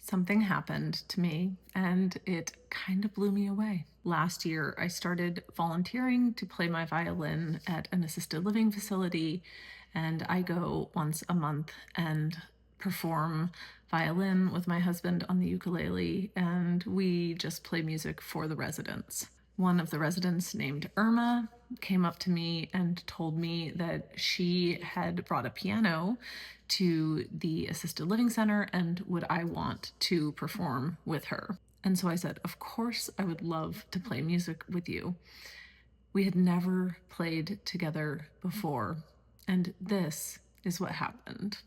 Something happened to me and it kind of blew me away. Last year, I started volunteering to play my violin at an assisted living facility, and I go once a month and perform violin with my husband on the ukulele, and we just play music for the residents. One of the residents, named Irma, came up to me and told me that she had brought a piano to the assisted living center and would I want to perform with her. And so I said, of course, I would love to play music with you. We had never played together before, and this is what happened.